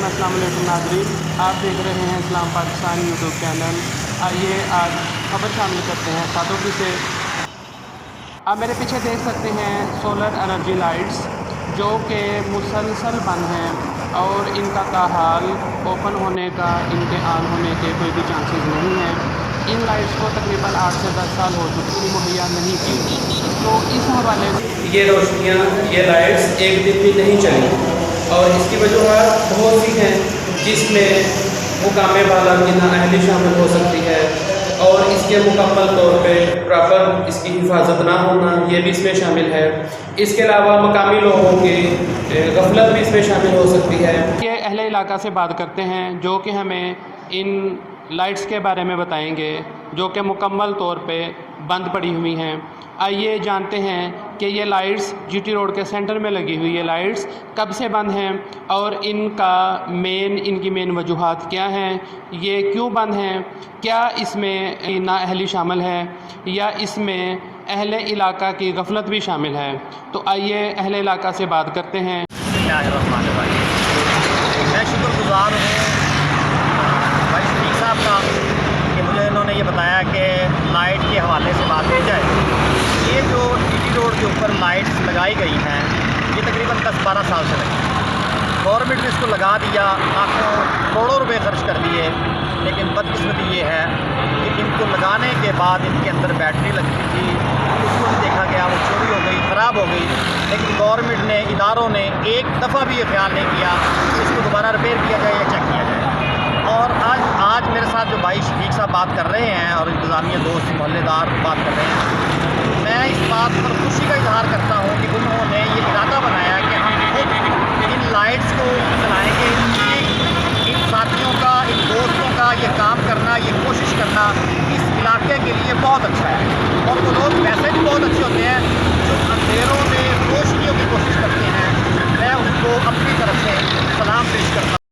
अस्सलाम वालेकुम नाज़रीन, आप देख रहे हैं इस्लाम पाकिस्तान यूट्यूब चैनल। आइए आज खबर शामिल करते हैं सादोगी से। आप मेरे पीछे देख सकते हैं सोलर एनर्जी लाइट्स जो कि मुसलसल बंद हैं और इनका ताहाल ओपन होने का, इनके ऑन होने के कोई भी चांसेस नहीं हैं। इन लाइट्स को तकरीबन 8 से 10 साल हो चुकी मुहैया नहीं की। तो इस हवाले से ये रोशनियाँ, ये लाइट्स एक दिन भी नहीं चली और इसकी वजूहत बहुत सी हैं, जिसमें मुकामे बाला की नाअहली शामिल हो सकती है और इसके मुकम्मल तौर पे प्रॉपर इसकी हिफाजत ना होना, ये भी इसमें शामिल है। इसके अलावा मकामी लोगों की गफलत भी इसमें शामिल हो सकती है। ये अहले इलाका से बात करते हैं जो कि हमें इन लाइट्स के बारे में बताएंगे जो कि मुकम्मल तौर पे बंद पड़ी हुई हैं। आइए जानते हैं कि ये लाइट्स जीटी रोड के सेंटर में लगी हुई ये लाइट्स कब से बंद हैं और इनकी मेन वजूहात क्या हैं, ये क्यों बंद हैं, क्या इसमें नाअहली शामिल है या इसमें अहले इलाका की गफलत भी शामिल है। तो आइए अहले इलाका से बात करते हैं। मैं शुक्रगुजार हूँ भाई शरीक साहब का कि मुझे इन्होंने ये बताया कि लाइट के हवाले से बात की जाए। ये जो जीटी रोड के ऊपर लाइट्स लगाई गई हैं ये तकरीबन 10-12 साल से लगी। गवर्नमेंट ने इसको लगा दिया, लाखों करोड़ों रुपए खर्च कर दिए, लेकिन बदकिस्मती ये है कि इनको लगाने के बाद इनके अंदर बैटरी लगी थी, उसको भी देखा गया वो चोरी हो गई, ख़राब हो गई। लेकिन गवर्नमेंट ने, इदारों ने एक दफ़ा भी ये ख्याल नहीं किया कि इसको दोबारा रिपेयर किया जाए या चेक किया जाए। और आज मेरे साथ जो भाई शफीक साहब बात कर रहे हैं और इंतज़ामिया दोस्त मोहल्लेदार बात कर रहे हैं, मैं इस बात पर खुशी का इजहार करता हूँ कि उन्होंने ये इरादा बनाया कि हम खुद इन लाइट्स को चलाएँगे। इन साथियों का, इन दोस्तों का ये काम करना, ये कोशिश करना इस इलाके के लिए बहुत अच्छा है। और वो लोग वैसे भी बहुत अच्छे होते हैं जो अंधेरों में रोशनियों की कोशिश करते हैं। मैं उनको अपनी तरफ से सलाम पेश करता हूँ।